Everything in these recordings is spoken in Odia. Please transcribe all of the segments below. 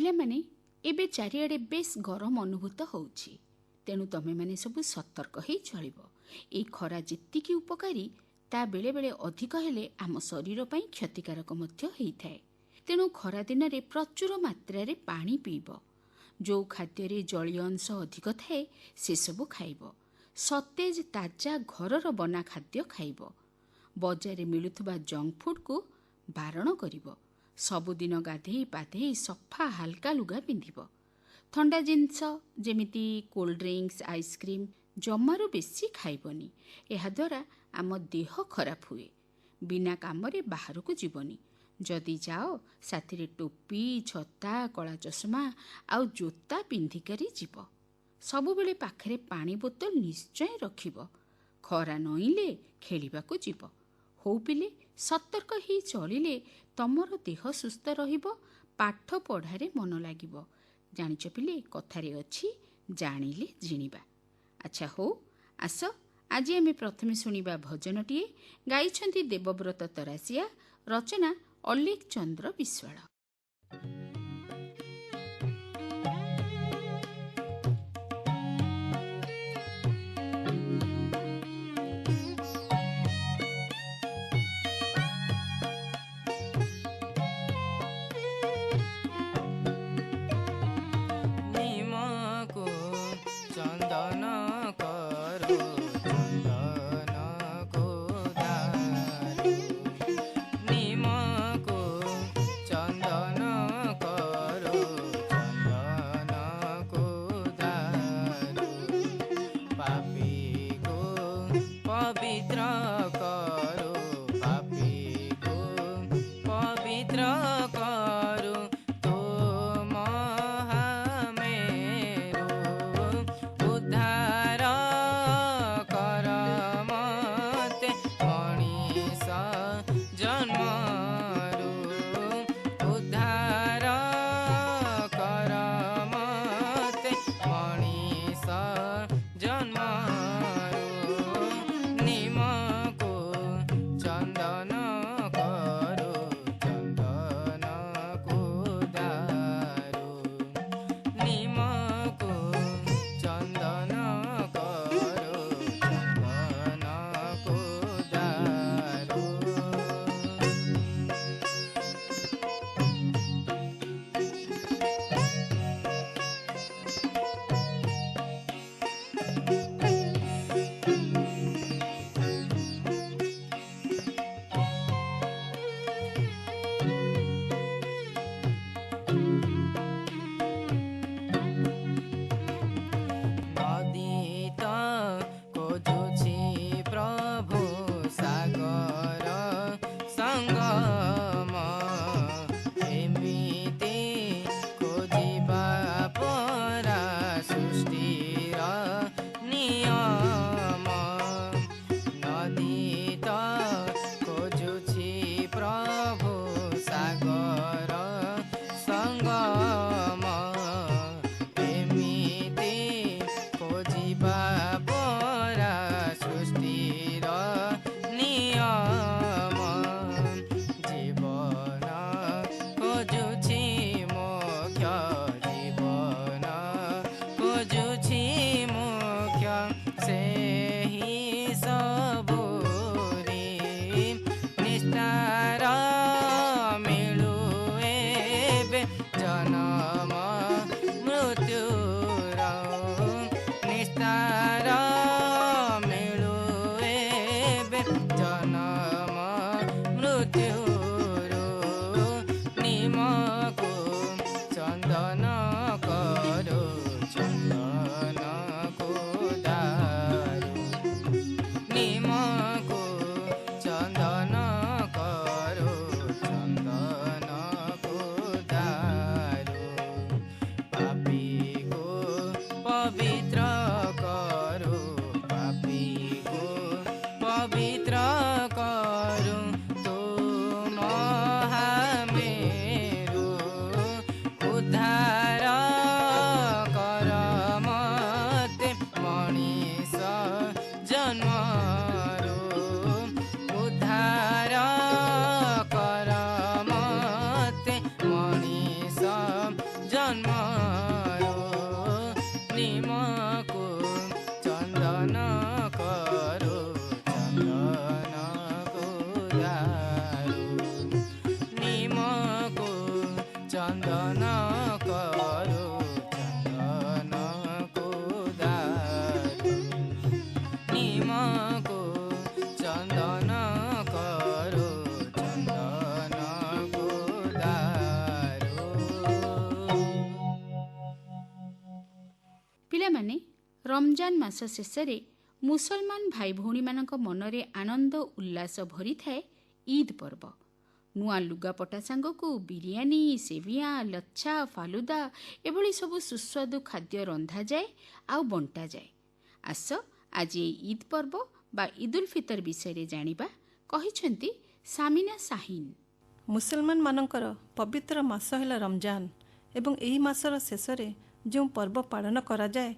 ପିଲାମାନେ, ଏବେ ଚାରିଆଡ଼େ ବେଶ୍ ଗରମ ଅନୁଭୂତ ହେଉଛି। ତେଣୁ ତମେମାନେ ସବୁ ସତର୍କ ହେଇ ଚଳିବ। ଏଇ ଖରା ଯେତିକି ଉପକାରୀ, ତା ବେଳେବେଳେ ଅଧିକ ହେଲେ ଆମ ଶରୀର ପାଇଁ କ୍ଷତିକାରକ ମଧ୍ୟ ହେଇଥାଏ। ତେଣୁ ଖରାଦିନରେ ପ୍ରଚୁର ମାତ୍ରାରେ ପାଣି ପିଇବ। ଯେଉଁ ଖାଦ୍ୟରେ ଜଳୀୟ ଅଂଶ ଅଧିକ ଥାଏ ସେସବୁ ଖାଇବ। ସତେଜ ତାଜା ଘରର ବନା ଖାଦ୍ୟ ଖାଇବ। ବଜାରରେ ମିଳୁଥିବା ଜଙ୍କ ଫୁଡ଼କୁ ବାରଣ କରିବ। ସବୁଦିନ ଗାଧେଇ ପାଧେଇ ସଫା ହାଲକା ଲୁଗା ପିନ୍ଧିବ। ଥଣ୍ଡା ଜିନିଷ ଯେମିତି କୋଲ୍ଡ ଡ୍ରିଙ୍କସ୍, ଆଇସ୍କ୍ରିମ୍ ଜମାରୁ ବେଶୀ ଖାଇବନି। ଏହାଦ୍ୱାରା ଆମ ଦେହ ଖରାପ ହୁଏ। ବିନା କାମରେ ବାହାରକୁ ଯିବନି। ଯଦି ଯାଅ, ସାଥିରେ ଟୋପି, ଛତା, କଳା ଚଷମା ଆଉ ଜୋତା ପିନ୍ଧିକରି ଯିବ। ସବୁବେଳେ ପାଖରେ ପାଣି ବୋତଲ ନିଶ୍ଚୟ ରଖିବ। ଖରା ନଇଁଲେ ଖେଳିବାକୁ ଯିବ। ହଉ ପିଲେ, ସତର୍କ ହେଇ ଚଳିଲେ ତମର ଦେହ ସୁସ୍ଥ ରହିବ, ପାଠ ପଢ଼ାରେ ମନ ଲାଗିବ। ଜାଣିଛ ପିଲେ, କଥାରେ ଅଛି ଜାଣିଲେ ଜିଣିବା। ଆଚ୍ଛା ହଉ, ଆସ ଆଜି ଆମେ ପ୍ରଥମେ ଶୁଣିବା ଭଜନଟିଏ। ଗାଇଛନ୍ତି ଦେବବ୍ରତ ତରାସିଆ, ରଚନା ଅଲେଖ ଚନ୍ଦ୍ର ବିଶ୍ୱାଳ। ଚନ୍ଦନ କରୁ ଚନ୍ଦନକୁ ଦାରୁ ନିମକୁ ଚନ୍ଦନ କରୁ ଚନ୍ଦନକୁ ଦାରୁ। ପିଲାମାନେ, ରମଜାନ ମାସ ଶେଷରେ ମୁସଲମାନ ଭାଇ ଭଉଣୀମାନଙ୍କ ମନରେ ଆନନ୍ଦ ଉଲ୍ଲାସ ଭରିଥାଏ ଇଦ୍ ପର୍ବ। ନୂଆ ଲୁଗାପଟା ସାଙ୍ଗକୁ ବିରିୟାନୀ, ସେଭିଆଁ, ଲଚ୍ଛା, ଫାଲୁଦା ଏଭଳି ସବୁ ସୁସ୍ୱାଦୁ ଖାଦ୍ୟ ରନ୍ଧାଯାଏ ଆଉ ବଣ୍ଟାଯାଏ। ଆସ ଆଜି ଏହି ଇଦ୍ ପର୍ବ ବା ଇଦୁଲ୍ ଫିତର ବିଷୟରେ ଜାଣିବା, କହିଛନ୍ତି ସାମିନା ସାହିନ। ମୁସଲମାନମାନଙ୍କର ପବିତ୍ର ମାସ ହେଲା ରମଜାନ ଏବଂ ଏହି ମାସର ଶେଷରେ ଯେଉଁ ପର୍ବ ପାଳନ କରାଯାଏ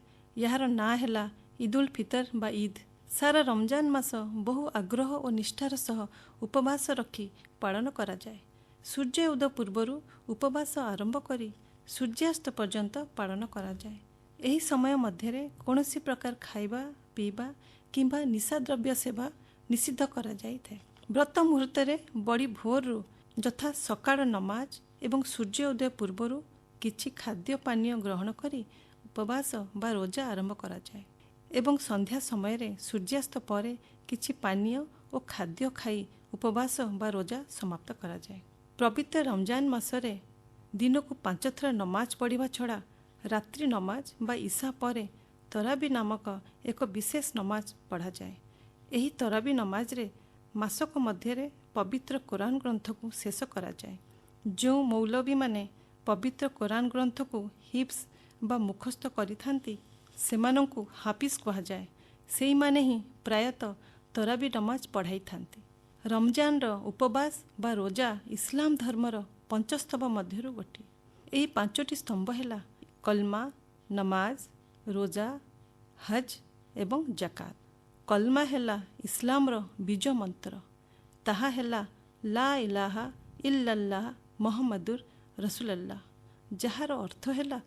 ଏହାର ନାଁ ହେଲା ଇଦୁଲ୍ ଫିତର ବା ଇଦ୍। ସାରା ରମଜାନ ମାସ ବହୁ ଆଗ୍ରହ ଓ ନିଷ୍ଠାର ସହ ଉପବାସ ରଖି ପାଳନ କରାଯାଏ। ସୂର୍ଯ୍ୟ ଉଦୟ ପୂର୍ବରୁ ଉପବାସ ଆରମ୍ଭ କରି ସୂର୍ଯ୍ୟାସ୍ତ ପର୍ଯ୍ୟନ୍ତ ପାଳନ କରାଯାଏ। ଏହି ସମୟ ମଧ୍ୟରେ କୌଣସି ପ୍ରକାର ଖାଇବା ପିଇବା କିମ୍ବା ନିଶାଦ୍ରବ୍ୟ ସେବା ନିଷିଦ୍ଧ କରାଯାଇଥାଏ। ବ୍ରତ ମୁହୂର୍ତ୍ତରେ ବଡ଼ି ଭୋରରୁ ଯଥା ସକାଳ ନମାଜ ଏବଂ ସୂର୍ଯ୍ୟ ଉଦୟ ପୂର୍ବରୁ କିଛି ଖାଦ୍ୟ ପାନୀୟ ଗ୍ରହଣ କରି ଉପବାସ ବା ରୋଜା ଆରମ୍ଭ କରାଯାଏ ଏବଂ ସନ୍ଧ୍ୟା ସମୟରେ ସୂର୍ଯ୍ୟାସ୍ତ ପରେ କିଛି ପାନୀୟ ଓ ଖାଦ୍ୟ ଖାଇ ଉପବାସ ବା ରୋଜା ସମାପ୍ତ କରାଯାଏ। ପବିତ୍ର ରମଜାନ ମାସରେ ଦିନକୁ 5 ଥର ନମାଜ ପଢ଼ିବା ଛଡ଼ା ରାତ୍ରି ନମାଜ ବା ଇଶା ପରେ ତରାବି ନାମକ ଏକ ବିଶେଷ ନମାଜ ପଢ଼ାଯାଏ। ଏହି ତରାବି ନମାଜରେ ମାସକ ମଧ୍ୟରେ ପବିତ୍ର କୋରାନ ଗ୍ରନ୍ଥକୁ ଶେଷ କରାଯାଏ। ଯେଉଁ ମୌଲବୀମାନେ ପବିତ୍ର କୋରାନ ଗ୍ରନ୍ଥକୁ ହିଫ୍ସ ବା ମୁଖସ୍ଥ କରିଥାନ୍ତି ସେମାନଙ୍କୁ ହାଫିଜ କୁହାଯାଏ। ସେଇମାନେ ହିଁ ପ୍ରାୟତଃ ତରାବି ନମାଜ ପଢ଼ାଇଥାନ୍ତି। ରମଜାନର ଉପବାସ ବା ରୋଜା ଇସଲାମ ଧର୍ମର ପଞ୍ଚସ୍ତମ୍ଭ ମଧ୍ୟରୁ ଗୋଟିଏ। ଏହି 5ଟି ସ୍ତମ୍ଭ ହେଲା କଲମା, ନମାଜ, ରୋଜା, ହଜ ଏବଂ ଜାକାତ। କଲମା ହେଲା ଇସଲାମର ବୀଜ ମନ୍ତ୍ର। ତାହା ହେଲା ଲା ଇଲାହା ଇଲ୍ଲାଲ୍ଲାହ ମୁହାମ୍ମଦୁର ରସୁଲଲ୍ଲାହ, ଯାହାର ଅର୍ଥ ହେଲା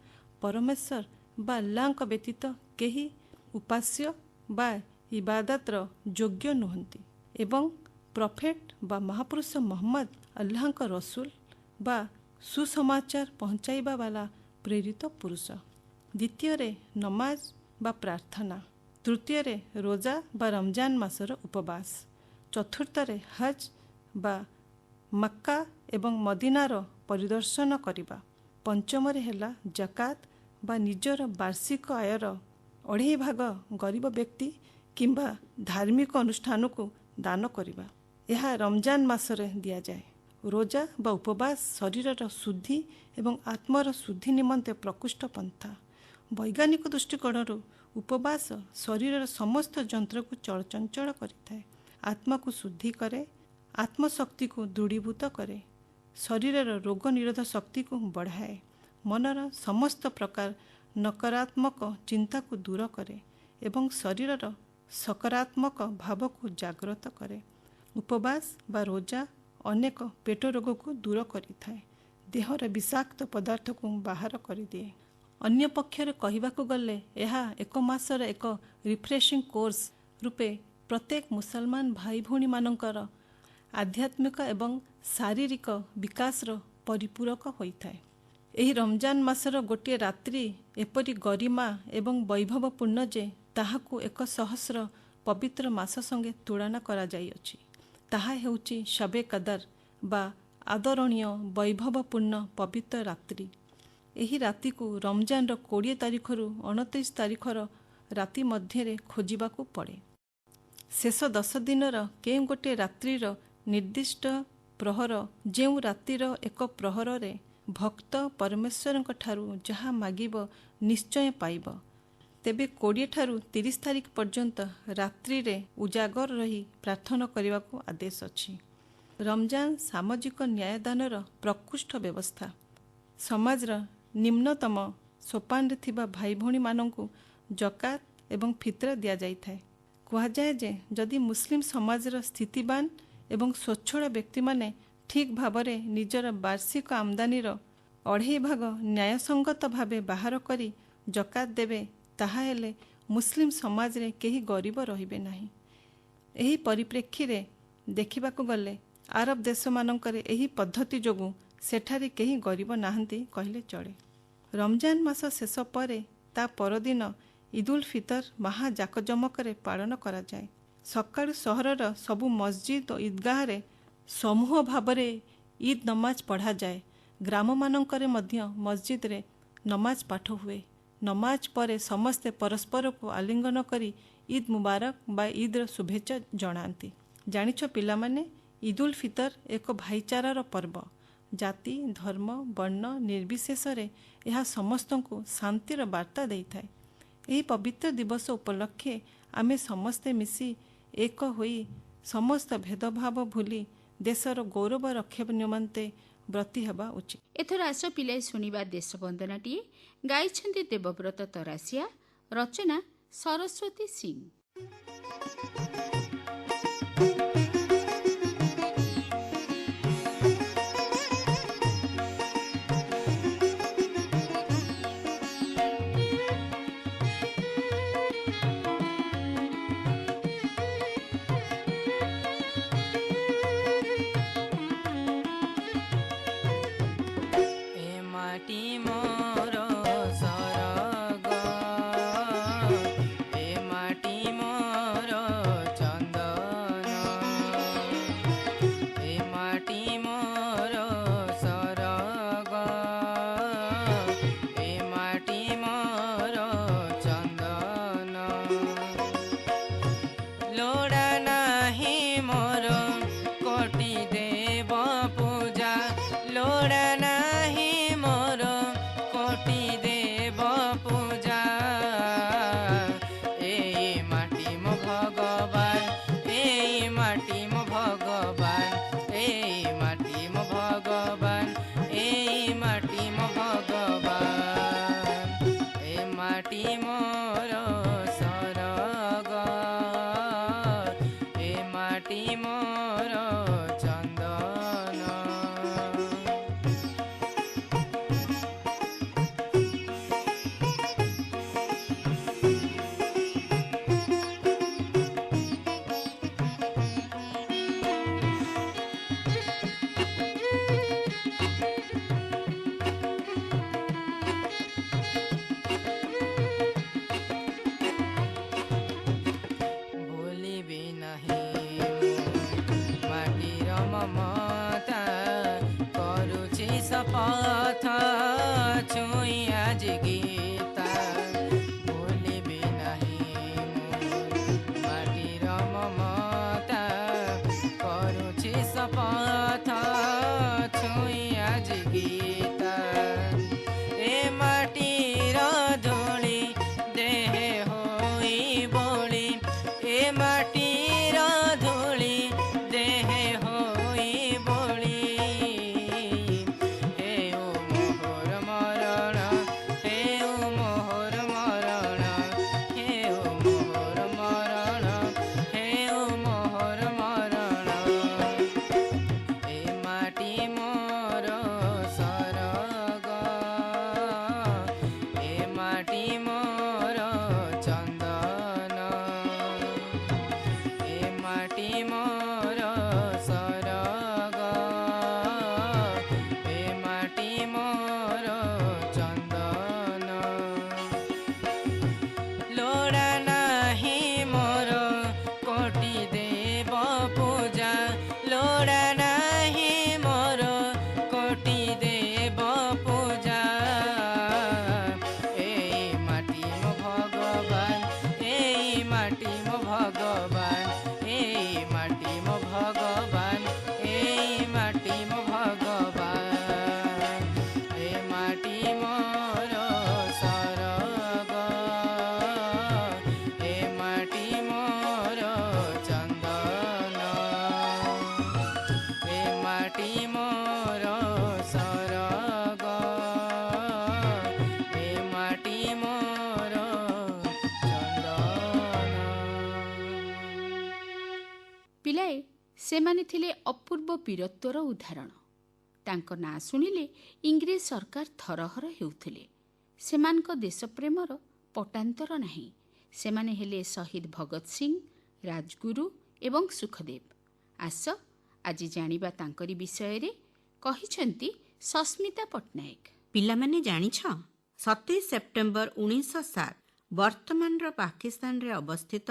ପରମେଶ୍ୱର ବା ଆଲ୍ଲାହଙ୍କ ବ୍ୟତୀତ କେହି ଉପାସ୍ୟ ବା ଇବାଦତର ଯୋଗ୍ୟ ନୁହନ୍ତି ଏବଂ ପ୍ରଫେଟ୍ ବା ମହାପୁରୁଷ ମହମ୍ମଦ ଆଲ୍ଲାହଙ୍କ ରସୁଲ ବା ସୁସମାଚାର ପହଞ୍ଚାଇବା ବାଲା ପ୍ରେରିତ ପୁରୁଷ। ଦ୍ୱିତୀୟରେ ନମାଜ ବା ପ୍ରାର୍ଥନା। ତୃତୀୟରେ ରୋଜା ବା ରମଜାନ ମାସର ଉପବାସ। ଚତୁର୍ଥରେ ହଜ ବା ମକ୍କା ଏବଂ ମଦିନାର ପରିଦର୍ଶନ କରିବା। ପଞ୍ଚମରେ ହେଲା ଜାକାତ ବା ନିଜର ବାର୍ଷିକ ଆୟର 2.5 ଭାଗ ଗରିବ ବ୍ୟକ୍ତି କିମ୍ବା ଧାର୍ମିକ ଅନୁଷ୍ଠାନକୁ ଦାନ କରିବା। ଏହା ରମଜାନ ମାସରେ ଦିଆଯାଏ। ରୋଜା ବା ଉପବାସ ଶରୀରର ଶୁଦ୍ଧି ଏବଂ ଆତ୍ମର ଶୁଦ୍ଧି ନିମନ୍ତେ ପ୍ରକୃଷ୍ଟ ପନ୍ଥା। ବୈଜ୍ଞାନିକ ଦୃଷ୍ଟିକୋଣରୁ ଉପବାସ ଶରୀରର ସମସ୍ତ ଯନ୍ତ୍ରକୁ ଚଳଚଞ୍ଚଳ କରିଥାଏ, ଆତ୍ମାକୁ ଶୁଦ୍ଧି କରେ, ଆତ୍ମଶକ୍ତିକୁ ଦୃଢ଼ୀଭୂତ କରେ, ଶରୀରର ରୋଗ ନିରୋଧ ଶକ୍ତିକୁ ବଢ଼ାଏ, ମନର ସମସ୍ତ ପ୍ରକାର ନକାରାତ୍ମକ ଚିନ୍ତାକୁ ଦୂର କରେ ଏବଂ ଶରୀରର ସକାରାତ୍ମକ ଭାବକୁ ଜାଗ୍ରତ କରେ। ଉପବାସ ବା ରୋଜା ଅନେକ ପେଟ ରୋଗକୁ ଦୂର କରିଥାଏ, ଦେହର ବିଷାକ୍ତ ପଦାର୍ଥକୁ ବାହାର କରିଦିଏ। ଅନ୍ୟ ପକ୍ଷରେ କହିବାକୁ ଗଲେ ଏହା 1 ମାସର ଏକ ରିଫ୍ରେସିଂ କୋର୍ସ ରୂପେ ପ୍ରତ୍ୟେକ ମୁସଲମାନ ଭାଇ ଭଉଣୀମାନଙ୍କର ଆଧ୍ୟାତ୍ମିକ ଏବଂ ଶାରୀରିକ ବିକାଶର ପରିପୂରକ ହୋଇଥାଏ। ଏହି ରମଜାନ ମାସର ଗୋଟିଏ ରାତ୍ରି ଏପରି ଗରିମା ଏବଂ ବୈଭବପୂର୍ଣ୍ଣ ଯେ ତାହାକୁ 100 ପବିତ୍ର ମାସ ସଙ୍ଗେ ତୁଳନା କରାଯାଇଅଛି। ତାହା ହେଉଛି ଶବେ କଦର ବା ଆଦରଣୀୟ ବୈଭବପୂର୍ଣ୍ଣ ପବିତ୍ର ରାତ୍ରି। ଏହି ରାତିକୁ ରମଜାନର 20 ତାରିଖରୁ 29 ତାରିଖର ରାତି ମଧ୍ୟରେ ଖୋଜିବାକୁ ପଡ଼େ। ଶେଷ 10 ଦିନର କେଉଁ ଗୋଟିଏ ରାତ୍ରିର ନିର୍ଦ୍ଦିଷ୍ଟ ପ୍ରହର, ଯେଉଁ ରାତିର ଏକ ପ୍ରହରରେ ଭକ୍ତ ପରମେଶ୍ୱରଙ୍କ ଠାରୁ ଯାହା ମାଗିବ ନିଶ୍ଚୟ ପାଇବ। ତେବେ 20 ଠାରୁ 30 ତାରିଖ ପର୍ଯ୍ୟନ୍ତ ରାତ୍ରିରେ ଉଜାଗର ରହି ପ୍ରାର୍ଥନା କରିବାକୁ ଆଦେଶ ଅଛି। ରମଜାନ ସାମାଜିକ ନ୍ୟାୟଦାନର ପ୍ରକୃଷ୍ଟ ବ୍ୟବସ୍ଥା। ସମାଜର ନିମ୍ନତମ ସୋପାନରେ ଥିବା ଭାଇ ଭଉଣୀମାନଙ୍କୁ ଜକାତ ଏବଂ ଫିତ୍ର ଦିଆଯାଇଥାଏ। କୁହାଯାଏ ଯେ ଯଦି ମୁସଲିମ ସମାଜର ସ୍ଥିତିବାନ ଏବଂ ସ୍ୱଚ୍ଛଳ ବ୍ୟକ୍ତିମାନେ ଠିକ୍ ଭାବରେ ନିଜର ବାର୍ଷିକ ଆମଦାନୀର 2.5 ଭାଗ ନ୍ୟାୟସଙ୍ଗତ ଭାବେ ବାହାର କରି ଜକାତ ଦେବେ, ତାହାହେଲେ ମୁସଲିମ ସମାଜରେ କେହି ଗରିବ ରହିବେ ନାହିଁ। ଏହି ପରିପ୍ରେକ୍ଷୀରେ ଦେଖିବାକୁ ଗଲେ ଆରବ ଦେଶମାନଙ୍କରେ ଏହି ପଦ୍ଧତି ଯୋଗୁଁ ସେଠାରେ କେହି ଗରିବ ନାହାନ୍ତି କହିଲେ ଚଳେ। ରମଜାନ ମାସ ଶେଷ ପରେ ତା ପରଦିନ ଇଦୁଲ ଫିତର ମହା ଜାକଜମକରେ ପାଳନ କରାଯାଏ। ସକାଳୁ ସହରର ସବୁ ମସଜିଦ ଓ ଇଦଗାହରେ ସମୂହ ଭାବରେ ଇଦ୍ ନମାଜ ପଢ଼ାଯାଏ। ଗ୍ରାମମାନଙ୍କରେ ମଧ୍ୟ ମସଜିଦରେ ନମାଜ ପାଠ ହୁଏ। ନମାଜ ପରେ ସମସ୍ତେ ପରସ୍ପରକୁ ଆଲିଙ୍ଗନ କରି ଇଦ୍ ମୁବାରକ ବା ଇଦ୍ର ଶୁଭେଚ୍ଛା ଜଣାନ୍ତି। ଜାଣିଛ ପିଲାମାନେ, ଇଦୁଲ ଫିତର ଏକ ଭାଇଚାରାର ପର୍ବ। ଜାତି, ଧର୍ମ, ବର୍ଣ୍ଣ ନିର୍ବିଶେଷରେ ଏହା ସମସ୍ତଙ୍କୁ ଶାନ୍ତିର ବାର୍ତ୍ତା ଦେଇଥାଏ। ଏହି ପବିତ୍ର ଦିବସ ଉପଲକ୍ଷେ ଆମେ ସମସ୍ତେ ମିଶି ଏକ ହୋଇ ସମସ୍ତ ଭେଦଭାବ ଭୁଲି ଦେଶର ଗୌରବ ରକ୍ଷା ନିମନ୍ତେ ବ୍ରତୀ ହେବା ଉଚିତ। ଏଥର ଆସ ପିଲାଏ ଶୁଣିବା ଦେଶ ବନ୍ଦନାଟିଏ। ଗାଇଛନ୍ତି ଦେବବ୍ରତ ତରାସିଆ, ରଚନା ସରସ୍ୱତୀ ସିଂ। ପିଲାଏ, ସେମାନେ ଥିଲେ ଅପୂର୍ବ ବୀରତ୍ୱର ଉଦାହରଣ। ତାଙ୍କ ନାଁ ଶୁଣିଲେ ଇଂରେଜ ସରକାର ଥରହର ହେଉଥିଲେ। ସେମାନଙ୍କ ଦେଶପ୍ରେମର ପଟାନ୍ତର ନାହିଁ। ସେମାନେ ହେଲେ ଶହୀଦ ଭଗତ ସିଂ, ରାଜଗୁରୁ ଏବଂ ସୁଖଦେବ। ଆସ ଆଜି ଜାଣିବା ତାଙ୍କରି ବିଷୟରେ। କହିଛନ୍ତି ସସ୍ମିତା ପଟ୍ଟନାୟକ। ପିଲାମାନେ ଜାଣିଛ 27 ସେପ୍ଟେମ୍ବର 1907 ବର୍ତ୍ତମାନର ପାକିସ୍ତାନରେ ଅବସ୍ଥିତ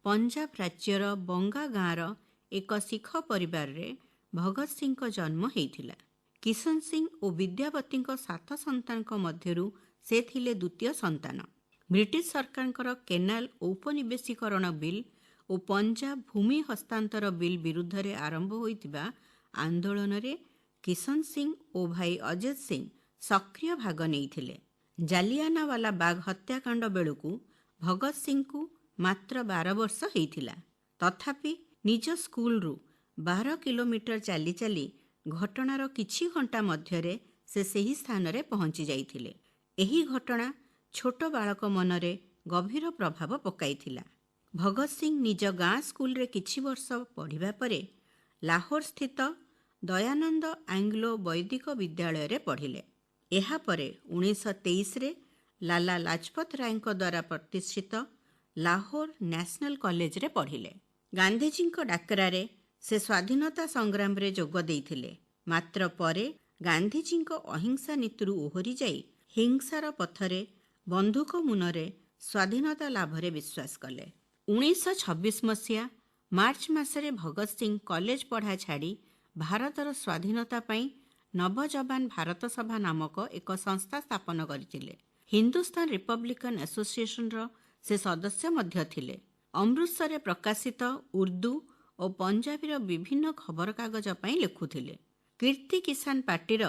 ପଞ୍ଜାବ ରାଜ୍ୟର ବଙ୍ଗା ଗାଁର ଏକ ଶିଖ ପରିବାରରେ ଭଗତ ସିଂଙ୍କ ଜନ୍ମ ହୋଇଥିଲା। କିଶନ ସିଂ ଓ ବିଦ୍ୟାବତୀଙ୍କ 7 ସନ୍ତାନଙ୍କ ମଧ୍ୟରୁ ସେ ଥିଲେ ଦ୍ୱିତୀୟ ସନ୍ତାନ। ବ୍ରିଟିଶ ସରକାରଙ୍କର କେନାଲ ଔପନିବେଶୀକରଣ ବିଲ୍ ଓ ପଞ୍ଜାବ ଭୂମି ହସ୍ତାନ୍ତର ବିଲ୍ ବିରୁଦ୍ଧରେ ଆରମ୍ଭ ହୋଇଥିବା ଆନ୍ଦୋଳନରେ କିଶନ ସିଂ ଓ ଭାଇ ଅଜିତ ସିଂ ସକ୍ରିୟ ଭାଗ ନେଇଥିଲେ। ଜାଲିଆନାୱାଲା ବାଗ ହତ୍ୟାକାଣ୍ଡ ବେଳକୁ ଭଗତ ସିଂଙ୍କୁ ମାତ୍ର 12 ବର୍ଷ ହୋଇଥିଲା। ତଥାପି ନିଜ ସ୍କୁଲରୁ 12 କିଲୋମିଟର ଚାଲି ଚାଲି ଘଟଣାର କିଛି ଘଣ୍ଟା ମଧ୍ୟରେ ସେ ସେହି ସ୍ଥାନରେ ପହଞ୍ଚି ଯାଇଥିଲେ। ଏହି ଘଟଣା ଛୋଟ ବାଳକ ମନରେ ଗଭୀର ପ୍ରଭାବ ପକାଇଥିଲା। ଭଗତ ସିଂ ନିଜ ଗାଁ ସ୍କୁଲରେ କିଛି ବର୍ଷ ପଢ଼ିବା ପରେ ଲାହୋର ସ୍ଥିତ ଦୟାନନ୍ଦ ଆଙ୍ଗ୍ଲୋ ବୈଦିକ ବିଦ୍ୟାଳୟରେ ପଢ଼ିଲେ। ଏହାପରେ 1923ରେ ଲାଲା ଲାଜପତ ରାୟଙ୍କ ଦ୍ୱାରା ପ୍ରତିଷ୍ଠିତ ଲାହୋର ନ୍ୟାସନାଲ କଲେଜରେ ପଢ଼ିଲେ। ଗାନ୍ଧିଜୀଙ୍କ ଡାକରାରେ ସେ ସ୍ୱାଧୀନତା ସଂଗ୍ରାମରେ ଯୋଗ ଦେଇଥିଲେ। ମାତ୍ର ପରେ ଗାନ୍ଧିଜୀଙ୍କ ଅହିଂସା ନୀତିରୁ ଓହରି ଯାଇ ହିଂସାର ପଥରେ ବନ୍ଧୁକ ମୁନରେ ସ୍ୱାଧୀନତା ଲାଭରେ ବିଶ୍ୱାସ କଲେ। 1926 ମସିହା ମାର୍ଚ୍ଚ ମାସରେ ଭଗତ ସିଂ କଲେଜ ପଢ଼ା ଛାଡ଼ି ଭାରତର ସ୍ୱାଧୀନତା ପାଇଁ ନବଯବାନ ଭାରତ ସଭା ନାମକ ଏକ ସଂସ୍ଥା ସ୍ଥାପନ କରିଥିଲେ। ହିନ୍ଦୁସ୍ତାନ ରିପବ୍ଲିକାନ ଆସୋସିଏସନର ସେ ସଦସ୍ୟ ମଧ୍ୟ ଥିଲେ। ଅମୃତସରରେ ପ୍ରକାଶିତ ଉର୍ଦ୍ଦୁ ଓ ପଞ୍ଜାବୀର ବିଭିନ୍ନ ଖବରକାଗଜ ପାଇଁ ଲେଖୁଥିଲେ। କୀର୍ତ୍ତି କିଷାନ ପାର୍ଟିର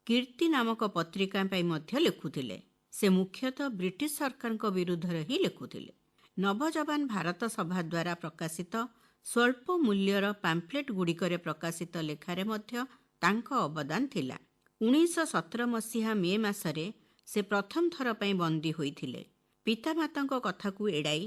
କୀର୍ତ୍ତି ନାମକ ପତ୍ରିକା ପାଇଁ ମଧ୍ୟ ଲେଖୁଥିଲେ। ସେ ମୁଖ୍ୟତଃ ବ୍ରିଟିଶ ସରକାରଙ୍କ ବିରୁଦ୍ଧରେ ହିଁ ଲେଖୁଥିଲେ। ନବଯବାନ ଭାରତ ସଭା ଦ୍ୱାରା ପ୍ରକାଶିତ ସ୍ୱଳ୍ପ ମୂଲ୍ୟର ପାମ୍ଫଲେଟ୍ ଗୁଡ଼ିକରେ ପ୍ରକାଶିତ ଲେଖାରେ ମଧ୍ୟ ତାଙ୍କ ଅବଦାନ ଥିଲା। 1917 ମସିହା ମେ ମାସରେ ସେ ପ୍ରଥମ ଥର ପାଇଁ ବନ୍ଦୀ ହୋଇଥିଲେ। ପିତାମାତାଙ୍କ କଥାକୁ ଏଡ଼ାଇ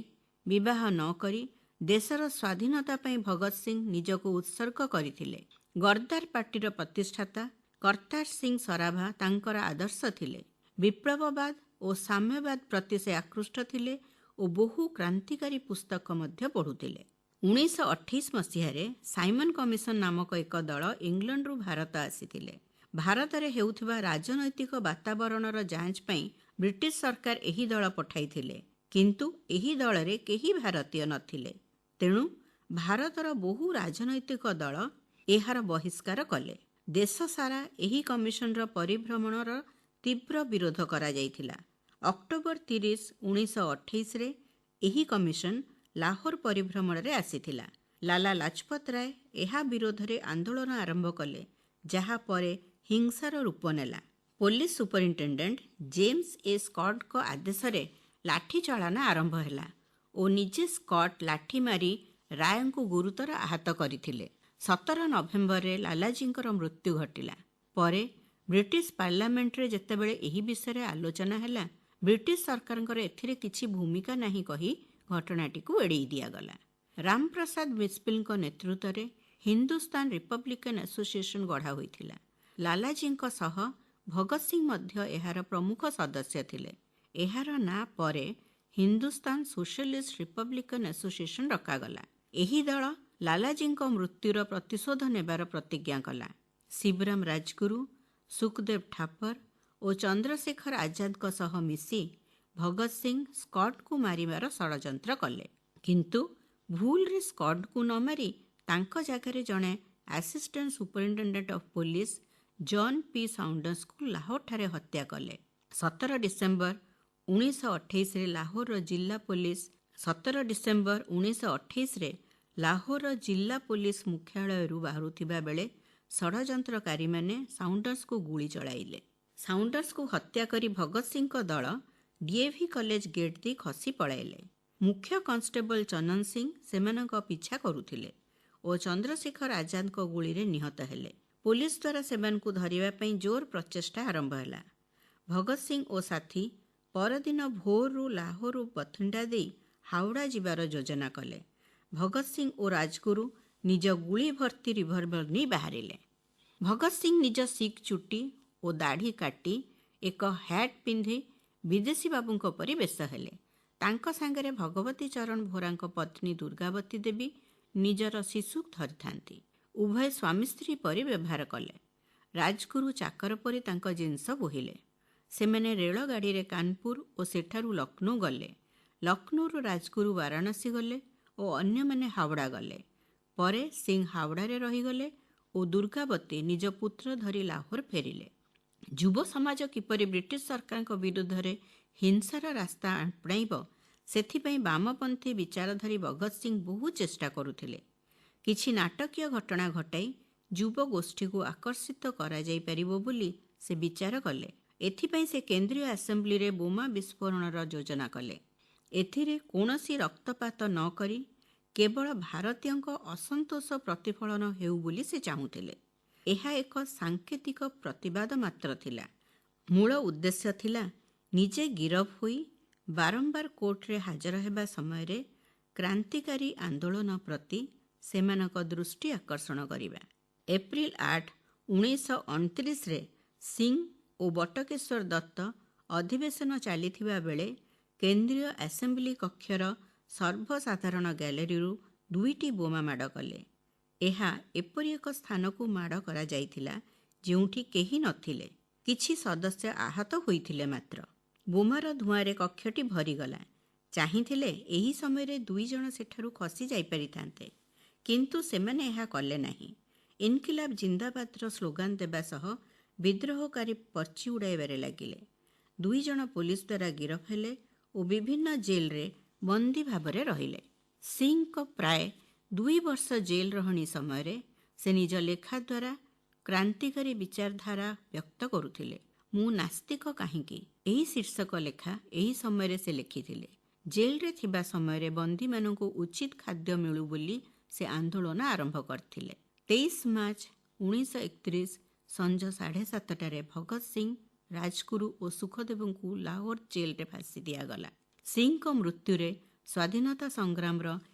ବିବାହ ନ କରି ଦେଶର ସ୍ୱାଧୀନତା ପାଇଁ ଭଗତ ସିଂ ନିଜକୁ ଉତ୍ସର୍ଗ କରିଥିଲେ। ଗର୍ଦାର ପାର୍ଟିର ପ୍ରତିଷ୍ଠାତା କର୍ତ୍ତାର ସିଂ ସରାଭା ତାଙ୍କର ଆଦର୍ଶ ଥିଲେ। ବିପ୍ଳବବାଦ ଓ ସାମ୍ୟବାଦ ପ୍ରତି ସେ ଆକୃଷ୍ଟ ଥିଲେ ଓ ବହୁ କ୍ରାନ୍ତିକାରୀ ପୁସ୍ତକ ମଧ୍ୟ ପଢ଼ୁଥିଲେ। 1928 ମସିହାରେ ସାଇମନ କମିଶନ ନାମକ ଏକ ଦଳ ଇଂଲଣ୍ଡରୁ ଭାରତ ଆସିଥିଲେ। ଭାରତରେ ହେଉଥିବା ରାଜନୈତିକ ବାତାବରଣର ଯାଞ୍ଚ ପାଇଁ ବ୍ରିଟିଶ ସରକାର ଏହି ଦଳ ପଠାଇଥିଲେ। କିନ୍ତୁ ଏହି ଦଳରେ କେହି ଭାରତୀୟ ନଥିଲେ। ତେଣୁ ଭାରତର ବହୁ ରାଜନୈତିକ ଦଳ ଏହାର ବହିଷ୍କାର କଲେ। ଦେଶ ସାରା ଏହି କମିଶନର ପରିଭ୍ରମଣର ତୀବ୍ର ବିରୋଧ କରାଯାଇଥିଲା। ଅକ୍ଟୋବର 30, 1928ରେ ଏହି କମିଶନ ଲାହୋର ପରିଭ୍ରମଣରେ ଆସିଥିଲା। ଲାଲା ଲାଜପତ ରାୟ ଏହା ବିରୋଧରେ ଆନ୍ଦୋଳନ ଆରମ୍ଭ କଲେ, ଯାହା ପରେ ହିଂସାର ରୂପ ନେଲା। ପୋଲିସ ସୁପରିନଟେଣ୍ଡେଣ୍ଟ ଜେମ୍ସ ଏ ସ୍କଟଙ୍କ ଆଦେଶରେ ଲାଠି ଚାଳନା ଆରମ୍ଭ ହେଲା ଓ ନିଜେ ସ୍କଟ ଲାଠି ମାରି ରାୟଙ୍କୁ ଗୁରୁତର ଆହତ କରିଥିଲେ। 17 ନଭେମ୍ବରରେ ଲାଲାଜୀଙ୍କର ମୃତ୍ୟୁ ଘଟିଲା। ପରେ ବ୍ରିଟିଶ ପାର୍ଲାମେଣ୍ଟରେ ଯେତେବେଳେ ଏହି ବିଷୟରେ ଆଲୋଚନା ହେଲା, ବ୍ରିଟିଶ ସରକାରଙ୍କର ଏଥିରେ କିଛି ଭୂମିକା ନାହିଁ କହି ଘଟଣାଟିକୁ ଏଡ଼େଇ ଦିଆଗଲା। ରାମପ୍ରସାଦ ବିସ୍ମିଲଙ୍କ ନେତୃତ୍ୱରେ ହିନ୍ଦୁସ୍ତାନ ରିପବ୍ଲିକାନ ଆସୋସିଏସନ ଗଢ଼ା ହୋଇଥିଲା। ଲାଲାଜୀଙ୍କ ସହ ଭଗତ ସିଂ ମଧ୍ୟ ଏହାର ପ୍ରମୁଖ ସଦସ୍ୟ ଥିଲେ। ଏହାର ନାଁ ପରେ ହିନ୍ଦୁସ୍ତାନ ସୋସିଆଲିଷ୍ଟ ରିପବ୍ଲିକାନ ଆସୋସିଏସନ ରଖାଗଲା। ଏହି ଦଳ ଲାଲାଜୀଙ୍କ ମୃତ୍ୟୁର ପ୍ରତିଶୋଧ ନେବାର ପ୍ରତିଜ୍ଞା କଲା। ଶିବରାମ ରାଜଗୁରୁ, ସୁଖଦେବ ଠାପର ଓ ଚନ୍ଦ୍ରଶେଖର ଆଜାଦଙ୍କ ସହ ମିଶି ଭଗତ ସିଂ ସ୍କଟଙ୍କୁ ମାରିବାର ଷଡ଼ଯନ୍ତ୍ର କଲେ। କିନ୍ତୁ ଭୁଲରେ ସ୍କଟଙ୍କୁ ନ ମାରି ତାଙ୍କ ଜାଗାରେ ଜଣେ assistant superintendent of police John P ସାଉଣ୍ଡର୍ସଙ୍କୁ ଲାହୋରଠାରେ ହତ୍ୟା କଲେ। 17 ଡିସେମ୍ବର 1928ରେ ଲାହୋରର ଜିଲ୍ଲା ପୋଲିସ 17 ଡିସେମ୍ବର 1928ରେ ଲାହୋରର ଜିଲ୍ଲା ପୋଲିସ ମୁଖ୍ୟାଳୟରୁ ବାହାରୁଥିବା ବେଳେ ଷଡ଼ଯନ୍ତ୍ରକାରୀମାନେ ସାଉଣ୍ଡର୍ସଙ୍କୁ ଗୁଳି ଚଳାଇଲେ। ସାଉଣ୍ଡର୍ସଙ୍କୁ ହତ୍ୟା କରି ଭଗତ ସିଂଙ୍କ ଦଳ ଡିଏଭି କଲେଜ ଗେଟ୍ ଦେଇ ଖସି ପଳାଇଲେ। ମୁଖ୍ୟ କନଷ୍ଟେବଲ ଚନନ ସିଂ ସେମାନଙ୍କ ପିଛା କରୁଥିଲେ ଓ ଚନ୍ଦ୍ରଶେଖର ଆଜାଦଙ୍କ ଗୁଳିରେ ନିହତ ହେଲେ। ପୋଲିସ ଦ୍ୱାରା ସେମାନଙ୍କୁ ଧରିବା ପାଇଁ ଜୋର ପ୍ରଚେଷ୍ଟା ଆରମ୍ଭ ହେଲା। ଭଗତ ସିଂ ଓ ସାଥୀ ପରଦିନ ଭୋରରୁ ଲାହୋରରୁ ବଥିଣ୍ଡା ଦେଇ ହାଓଡ଼ା ଯିବାର ଯୋଜନା କଲେ। ଭଗତ ସିଂ ଓ ରାଜଗୁରୁ ନିଜ ଗୁଳି ଭର୍ତ୍ତି ରିଭଲଭର ନେଇ ବାହାରିଲେ। ଭଗତ ସିଂ ନିଜ ଶିଖ୍ ଚୁଟି ଓ ଦାଢ଼ି କାଟି ଏକ ହ୍ୟାଟ୍ ପିନ୍ଧି ବିଦେଶୀ ବାବୁଙ୍କ ପରି ବେଶ ହେଲେ। ତାଙ୍କ ସାଙ୍ଗରେ ଭଗବତୀ ଚରଣ ଭୋରାଙ୍କ ପତ୍ନୀ ଦୁର୍ଗାବତୀ ଦେବୀ ନିଜର ଶିଶୁ ଧରିଥାନ୍ତି। ଉଭୟ ସ୍ୱାମୀ ସ୍ତ୍ରୀ ପରି ବ୍ୟବହାର କଲେ। ରାଜଗୁରୁ ଚାକର ପରି ତାଙ୍କ ଜିନିଷ ବୋହିଲେ। ସେମାନେ ରେଳଗାଡ଼ିରେ କାନପୁର ଓ ସେଠାରୁ ଲକ୍ଷ୍ନୌ ଗଲେ। ଲକ୍ଷ୍ନୌରୁ ରାଜଗୁରୁ ବାରାଣସୀ ଗଲେ ଓ ଅନ୍ୟମାନେ ହାୱଡ଼ା ଗଲେ। ପରେ ସିଂ ହାୱଡ଼ାରେ ରହିଗଲେ ଓ ଦୁର୍ଗାବତୀ ନିଜ ପୁତ୍ର ଧରି ଲାହୋର ଫେରିଲେ। ଯୁବ ସମାଜ କିପରି ବ୍ରିଟିଶ ସରକାରଙ୍କ ବିରୁଦ୍ଧରେ ହିଂସାର ରାସ୍ତା ଆପଣାଇବ, ସେଥିପାଇଁ ବାମପନ୍ଥୀ ବିଚାରଧାରୀ ଭଗତ ସିଂ ବହୁ ଚେଷ୍ଟା କରୁଥିଲେ। କିଛି ନାଟକୀୟ ଘଟଣା ଘଟାଇ ଯୁବ ଗୋଷ୍ଠୀକୁ ଆକର୍ଷିତ କରାଯାଇପାରିବ ବୋଲି ସେ ବିଚାର କଲେ। ଏଥିପାଇଁ ସେ କେନ୍ଦ୍ରୀୟ ଆସେମ୍ବ୍ଲିରେ ବୋମା ବିସ୍ଫୋରଣର ଯୋଜନା କଲେ। ଏଥିରେ କୌଣସି ରକ୍ତପାତ ନ କରି କେବଳ ଭାରତୀୟଙ୍କ ଅସନ୍ତୋଷ ପ୍ରତିଫଳନ ହେଉ ବୋଲି ସେ ଚାହୁଁଥିଲେ। ଏହା ଏକ ସାଙ୍କେତିକ ପ୍ରତିବାଦ ମାତ୍ର ଥିଲା। ମୂଳ ଉଦ୍ଦେଶ୍ୟ ଥିଲା ନିଜେ ଗିରଫ ହୋଇ ବାରମ୍ବାର କୋର୍ଟରେ ହାଜର ହେବା ସମୟରେ କ୍ରାନ୍ତିକାରୀ ଆନ୍ଦୋଳନ ପ୍ରତି ସେମାନଙ୍କ ଦୃଷ୍ଟି ଆକର୍ଷଣ କରିବା। ଏପ୍ରିଲ 8, 1929ରେ ସିଂ ଓ ବଟକେଶ୍ୱର ଦତ୍ତ ଅଧିବେଶନ ଚାଲିଥିବା ବେଳେ କେନ୍ଦ୍ରୀୟ ଆସେମ୍ବ୍ଲି କକ୍ଷର ସର୍ବସାଧାରଣ ଗ୍ୟାଲେରୀରୁ 2ଟି ବୋମା ମାଡ଼ କଲେ। ଏହା ଏପରି ଏକ ସ୍ଥାନକୁ ମାଡ଼ କରାଯାଇଥିଲା ଯେଉଁଠି କେହି ନଥିଲେ। କିଛି ସଦସ୍ୟ ଆହତ ହୋଇଥିଲେ ମାତ୍ର। ବୋମାର ଧୂଆଁରେ କକ୍ଷଟି ଭରିଗଲା। ଚାହିଁଥିଲେ ଏହି ସମୟରେ 2 ଜଣ ସେଠାରୁ ଖସି ଯାଇପାରିଥାନ୍ତେ, କିନ୍ତୁ ସେମାନେ ଏହା କଲେ ନାହିଁ। ଇନକିଲାବ ଜିନ୍ଦାବାଦର ସ୍ଲୋଗାନ ଦେବା ସହ ବିଦ୍ରୋହକାରୀ ପର୍ଚି ଉଡ଼ାଇବାରେ ଲାଗିଲେ। 2 ଜଣ ପୋଲିସ ଦ୍ୱାରା ଗିରଫ ହେଲେ ଓ ବିଭିନ୍ନ ଜେଲରେ ବନ୍ଦୀ ଭାବରେ ରହିଲେ। ସିଂଙ୍କ ପ୍ରାୟ 2 ବର୍ଷ ଜେଲ ରହଣି ସମୟରେ ସେ ନିଜ ଲେଖା ଦ୍ୱାରା କ୍ରାନ୍ତିକାରୀ ବିଚାରଧାରା ବ୍ୟକ୍ତ କରୁଥିଲେ। ମୁଁ ନାସ୍ତିକ କାହିଁକି, ଏହି ଶୀର୍ଷକ ଲେଖା ଏହି ସମୟରେ ସେ ଲେଖିଥିଲେ। ଜେଲରେ ଥିବା ସମୟରେ ବନ୍ଦୀମାନଙ୍କୁ ଉଚିତ ଖାଦ୍ୟ ମିଳୁ ବୋଲି ସେ ଆନ୍ଦୋଳନ ଆରମ୍ଭ କରିଥିଲେ। 23 ମାର୍ଚ୍ଚ 1931 ସଞ୍ଜ 7:30ଟାରେ ଭଗତ ସିଂ, ରାଜଗୁରୁ ଓ ସୁଖଦେବଙ୍କୁ ଲାହୋର ଜେଲରେ ଫାଶୀ ଦିଆଗଲା। ସିଂଙ୍କ ମୃତ୍ୟୁରେ ସ୍ୱାଧୀନତା ସଂଗ୍ରାମର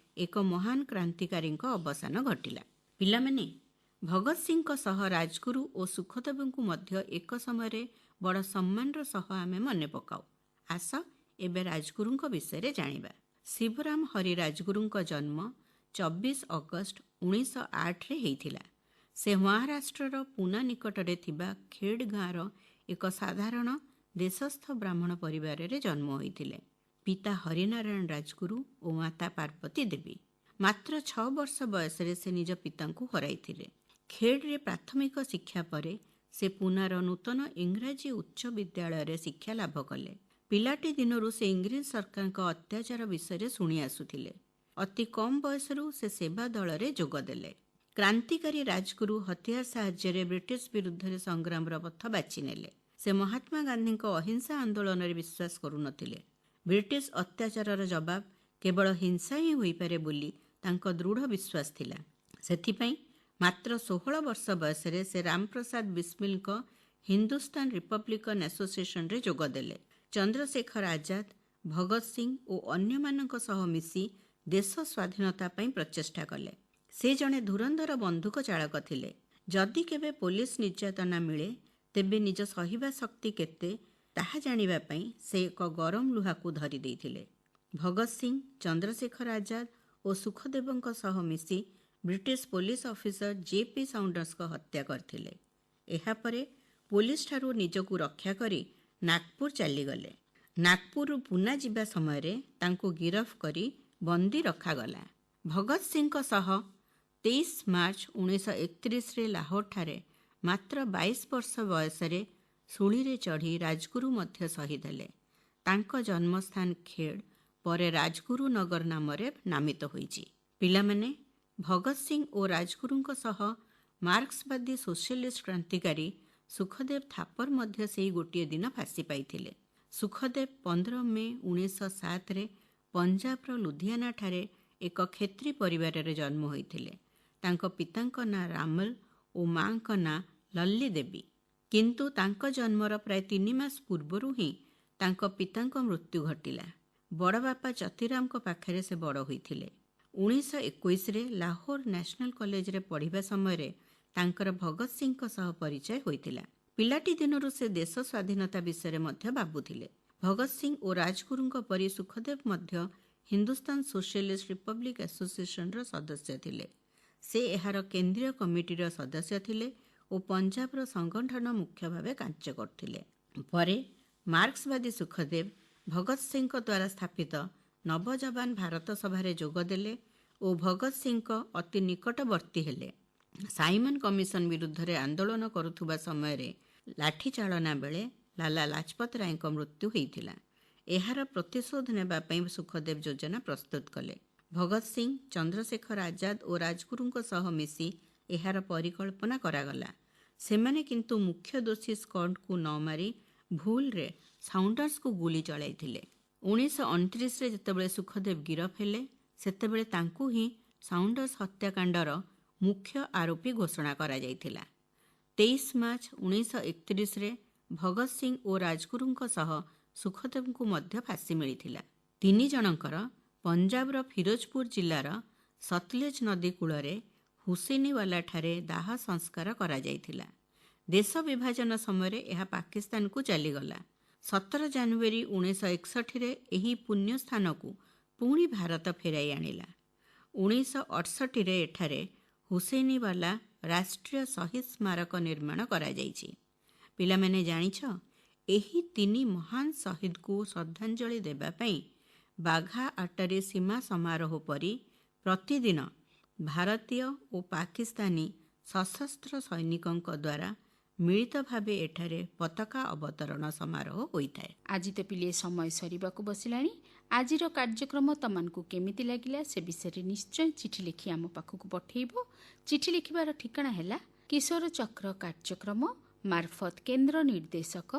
ଏକ ମହାନ କ୍ରାନ୍ତିକାରୀଙ୍କ ଅବସାନ ଘଟିଲା। ପିଲାମାନେ, ଭଗତ ସିଂଙ୍କ ସହ ରାଜଗୁରୁ ଓ ସୁଖଦେବଙ୍କୁ ମଧ୍ୟ ଏକ ସମୟରେ ବଡ଼ ସମ୍ମାନର ସହ ଆମେ ମନେ ପକାଉ। ଆସ ଏବେ ରାଜଗୁରୁଙ୍କ ବିଷୟରେ ଜାଣିବା। ଶିବରାମ ହରି ରାଜଗୁରୁଙ୍କ ଜନ୍ମ 24 ଅଗଷ୍ଟ 1908ରେ ହେଇଥିଲା। ସେ ମହାରାଷ୍ଟ୍ରର ପୁନା ନିକଟରେ ଥିବା ଖେଡ଼ ଗାଁର ଏକ ସାଧାରଣ ଦେଶସ୍ଥ ବ୍ରାହ୍ମଣ ପରିବାରରେ ଜନ୍ମ ହୋଇଥିଲେ। ପିତା ହରିନାରାୟଣ ରାଜଗୁରୁ ଓ ମାତା ପାର୍ବତୀ ଦେବୀ। ମାତ୍ର 6 ବର୍ଷ ବୟସରେ ସେ ନିଜ ପିତାଙ୍କୁ ହରାଇଥିଲେ। ଖେଡ଼ରେ ପ୍ରାଥମିକ ଶିକ୍ଷା ପରେ ସେ ପୁନାର ନୂତନ ଇଂରାଜୀ ଉଚ୍ଚ ବିଦ୍ୟାଳୟରେ ଶିକ୍ଷା ଲାଭ କଲେ। ପିଲାଟି ଦିନରୁ ସେ ଇଂରେଜ ସରକାରଙ୍କ ଅତ୍ୟାଚାର ବିଷୟରେ ଶୁଣି ଆସୁଥିଲେ। ଅତି କମ୍ ବୟସରୁ ସେ ସେବା ଦଳରେ ଯୋଗ ଦେଲେ। କ୍ରାନ୍ତିକାରୀ ରାଜଗୁରୁ ହତିଆର ସାହାଯ୍ୟରେ ବ୍ରିଟିଶ ବିରୁଦ୍ଧରେ ସଂଗ୍ରାମର ପଥ ବାଛିନେଲେ। ସେ ମହାତ୍ମା ଗାନ୍ଧୀଙ୍କ ଅହିଂସା ଆନ୍ଦୋଳନରେ ବିଶ୍ୱାସ କରୁନଥିଲେ। ବ୍ରିଟିଶ ଅତ୍ୟାଚାରର ଜବାବ କେବଳ ହିଂସା ହିଁ ହୋଇପାରେ ବୋଲି ତାଙ୍କ ଦୃଢ଼ ବିଶ୍ୱାସ ଥିଲା। ସେଥିପାଇଁ ମାତ୍ର 16 ବର୍ଷ ବୟସରେ ସେ ରାମପ୍ରସାଦ ବିସ୍ମିଲଙ୍କ ହିନ୍ଦୁସ୍ତାନ ରିପବ୍ଲିକାନ ଆସୋସିଏସନରେ ଯୋଗଦେଲେ। ଚନ୍ଦ୍ରଶେଖର ଆଜାଦ, ଭଗତ ସିଂ ଓ ଅନ୍ୟମାନଙ୍କ ସହ ମିଶି ଦେଶ ସ୍ୱାଧୀନତା ପାଇଁ ପ୍ରଚେଷ୍ଟା କଲେ। ସେ ଜଣେ ଧୁରନ୍ଧର ବନ୍ଧୁକ ଚାଳକ ଥିଲେ। ଯଦି କେବେ ପୋଲିସ ନିର୍ଯାତନା ମିଳେ, ତେବେ ନିଜ ସହିବା ଶକ୍ତି କେତେ ତାହା ଜାଣିବା ପାଇଁ ସେ ଏକ ଗରମ ଲୁହାକୁ ଧରି ଦେଇଥିଲେ। ଭଗତ ସିଂ, ଚନ୍ଦ୍ରଶେଖର ଆଜାଦ ଓ ସୁଖଦେବଙ୍କ ସହ ମିଶି ବ୍ରିଟିଶ ପୋଲିସ ଅଫିସର ଜେ.ପି. ସାଉଣ୍ଡର୍ସଙ୍କ ହତ୍ୟା କରିଥିଲେ। ଏହାପରେ ପୋଲିସଠାରୁ ନିଜକୁ ରକ୍ଷା କରି ନାଗପୁର ଚାଲିଗଲେ। ନାଗପୁରରୁ ପୁନା ଯିବା ସମୟରେ ତାଙ୍କୁ ଗିରଫ କରି ବନ୍ଦୀ ରଖାଗଲା। ଭଗତ ସିଂଙ୍କ ସହ 23 ମାର୍ଚ୍ଚ 1931ରେ ଲାହୋରଠାରେ ମାତ୍ର 22 ବର୍ଷ ବୟସରେ ଶୂଳୀରେ ଚଢ଼ି ରାଜଗୁରୁ ମଧ୍ୟ ସହିଦ ହେଲେ। ତାଙ୍କ ଜନ୍ମସ୍ଥାନ ଖେଡ଼ ପରେ ରାଜଗୁରୁ ନଗର ନାମରେ ନାମିତ ହୋଇଛି। ପିଲାମାନେ, ଭଗତ ସିଂ ଓ ରାଜଗୁରୁଙ୍କ ସହ ମାର୍କ୍ସବାଦୀ ସୋସିଆଲିଷ୍ଟ କ୍ରାନ୍ତିକାରୀ ସୁଖଦେବ ଥାପର ମଧ୍ୟ ସେହି ଗୋଟିଏ ଦିନ ଫାଶୀ ପାଇଥିଲେ। ସୁଖଦେବ 15 ମେ 1907ରେ ପଞ୍ଜାବର ଲୁଧିଆନାଠାରେ ଏକ କ୍ଷତ୍ରୀ ପରିବାରରେ ଜନ୍ମ ହୋଇଥିଲେ। ତାଙ୍କ ପିତାଙ୍କ ନାଁ ରାମଲ ଓ ମାଙ୍କ ନାଁ ଲଲ୍ଲୀ ଦେବୀ। କିନ୍ତୁ ତାଙ୍କ ଜନ୍ମର ପ୍ରାୟ 3 ମାସ ପୂର୍ବରୁ ହିଁ ତାଙ୍କ ପିତାଙ୍କ ମୃତ୍ୟୁ ଘଟିଲା। ବଡ଼ ବାପା ଚତିରାମଙ୍କ ପାଖରେ ସେ ବଡ଼ ହୋଇଥିଲେ। 1921ରେ ଲାହୋର ନ୍ୟାସନାଲ କଲେଜରେ ପଢ଼ିବା ସମୟରେ ତାଙ୍କର ଭଗତ ସିଂଙ୍କ ସହ ପରିଚୟ ହୋଇଥିଲା। ପିଲାଟି ଦିନରୁ ସେ ଦେଶ ସ୍ୱାଧୀନତା ବିଷୟରେ ମଧ୍ୟ ଭାବୁଥିଲେ। ଭଗତ ସିଂ ଓ ରାଜଗୁରୁଙ୍କ ପରି ସୁଖଦେବ ମଧ୍ୟ ହିନ୍ଦୁସ୍ତାନ ସୋସିଆଲିଷ୍ଟ ରିପବ୍ଲିକ ଆସୋସିଏସନର ସଦସ୍ୟ ଥିଲେ। ସେ ଏହାର କେନ୍ଦ୍ରୀୟ କମିଟିର ସଦସ୍ୟ ଥିଲେ ଓ ଓ ପଞ୍ଜାବର ସଂଗଠନ ମୁଖ୍ୟ ଭାବେ କାର୍ଯ୍ୟ କରୁଥିଲେ। ପରେ ମାର୍କ୍ସବାଦୀ ସୁଖଦେବ ଭଗତ ସିଂଙ୍କ ଦ୍ୱାରା ସ୍ଥାପିତ ନବଜବାନ ଭାରତ ସଭାରେ ଯୋଗଦେଲେ ଓ ଭଗତ ସିଂଙ୍କ ଅତି ନିକଟବର୍ତ୍ତୀ ହେଲେ। ସାଇମନ କମିଶନ ବିରୁଦ୍ଧରେ ଆନ୍ଦୋଳନ କରୁଥିବା ସମୟରେ ଲାଠିଚାଳନା ବେଳେ ଲାଲା ଲାଜପତ ରାୟଙ୍କ ମୃତ୍ୟୁ ହୋଇଥିଲା। ଏହାର ପ୍ରତିଶୋଧ ନେବା ପାଇଁ ସୁଖଦେବ ଯୋଜନା ପ୍ରସ୍ତୁତ କଲେ। ଭଗତ ସିଂ, ଚନ୍ଦ୍ରଶେଖର ଆଜାଦ ଓ ରାଜଗୁରୁଙ୍କ ସହ ମିଶି ଏହାର ପରିକଳ୍ପନା କରାଗଲା। ସେମାନେ କିନ୍ତୁ ମୁଖ୍ୟ ଦୋଷୀ ସ୍କଟ୍ଙ୍କୁ ନ ମାରି ଭୁଲରେ ସାଉଣ୍ଡର୍ସକୁ ଗୁଳି ଚଳାଇଥିଲେ। 1929ରେ ଯେତେବେଳେ ସୁଖଦେବ ଗିରଫ ହେଲେ, ସେତେବେଳେ ତାଙ୍କୁ ହିଁ ସାଉଣ୍ଡର୍ସ ହତ୍ୟାକାଣ୍ଡର ମୁଖ୍ୟ ଆରୋପୀ ଘୋଷଣା କରାଯାଇଥିଲା। 23 ମାର୍ଚ୍ଚ 1931ରେ ଭଗତ ସିଂ ଓ ରାଜଗୁରୁଙ୍କ ସହ ସୁଖଦେବଙ୍କୁ ମଧ୍ୟ ଫାଶୀ ମିଳିଥିଲା। ତିନି ଜଣଙ୍କର ପଞ୍ଜାବର ଫିରୋଜପୁର ଜିଲ୍ଲାର ସତଲେଜ ନଦୀ କୂଳରେ ହୁସେନିୱାଲାଠାରେ ଦାହ ସଂସ୍କାର କରାଯାଇଥିଲା। ଦେଶ ବିଭାଜନ ସମୟରେ ଏହା ପାକିସ୍ତାନକୁ ଚାଲିଗଲା। 17 ଜାନୁଆରୀ 1961ରେ ଏହି ପୁଣ୍ୟ ସ୍ଥାନକୁ ପୁଣି ଭାରତ ଫେରାଇ ଆଣିଲା। 1968ରେ ଏଠାରେ ହୁସେନିୱାଲା ରାଷ୍ଟ୍ରୀୟ ଶହୀଦ ସ୍ମାରକ ନିର୍ମାଣ କରାଯାଇଛି। ପିଲାମାନେ ଜାଣିଛ, ଏହି ତିନି ମହାନ ଶହୀଦଙ୍କୁ ଶ୍ରଦ୍ଧାଞ୍ଜଳି ଦେବା ପାଇଁ ବାଘା ଆଟରୀ ସୀମା ସମାରୋହ ପରି ପ୍ରତିଦିନ ଭାରତୀୟ ଓ ପାକିସ୍ତାନୀ ସଶସ୍ତ୍ର ସୈନିକଙ୍କ ଦ୍ୱାରା ମିଳିତ ଭାବେ ଏଠାରେ ପତାକା ଅବତରଣ ସମାରୋହ ହୋଇଥାଏ। ଆଜି ତ ପିଲେ ସମୟ ସରିବାକୁ ବସିଲାଣି। ଆଜିର କାର୍ଯ୍ୟକ୍ରମ ତମମାନଙ୍କୁ କେମିତି ଲାଗିଲା ସେ ବିଷୟରେ ନିଶ୍ଚୟ ଚିଠି ଲେଖି ଆମ ପାଖକୁ ପଠାଇବ। ଚିଠି ଲିଖିବାର ଠିକଣା ହେଲା କିଶୋର ଚକ୍ର କାର୍ଯ୍ୟକ୍ରମ ମାର୍ଫତ କେନ୍ଦ୍ର ନିର୍ଦ୍ଦେଶକ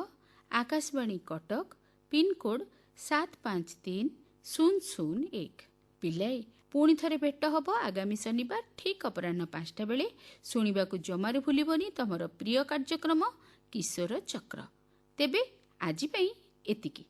ଆକାଶବାଣୀ କଟକ, ପିନକୋଡ୍ 753001। ପିଲାଏ, ପୁଣି ଥରେ ଭେଟ ହେବ ଆଗାମୀ ଶନିବାର ଠିକ୍ ଅପରାହ୍ନ 5ଟା ବେଳେ। ଶୁଣିବାକୁ ଜମାରୁ ଭୁଲିବନି ତମର ପ୍ରିୟ କାର୍ଯ୍ୟକ୍ରମ କିଶୋର ଚକ୍ର। ତେବେ ଆଜି ପାଇଁ ଏତିକି।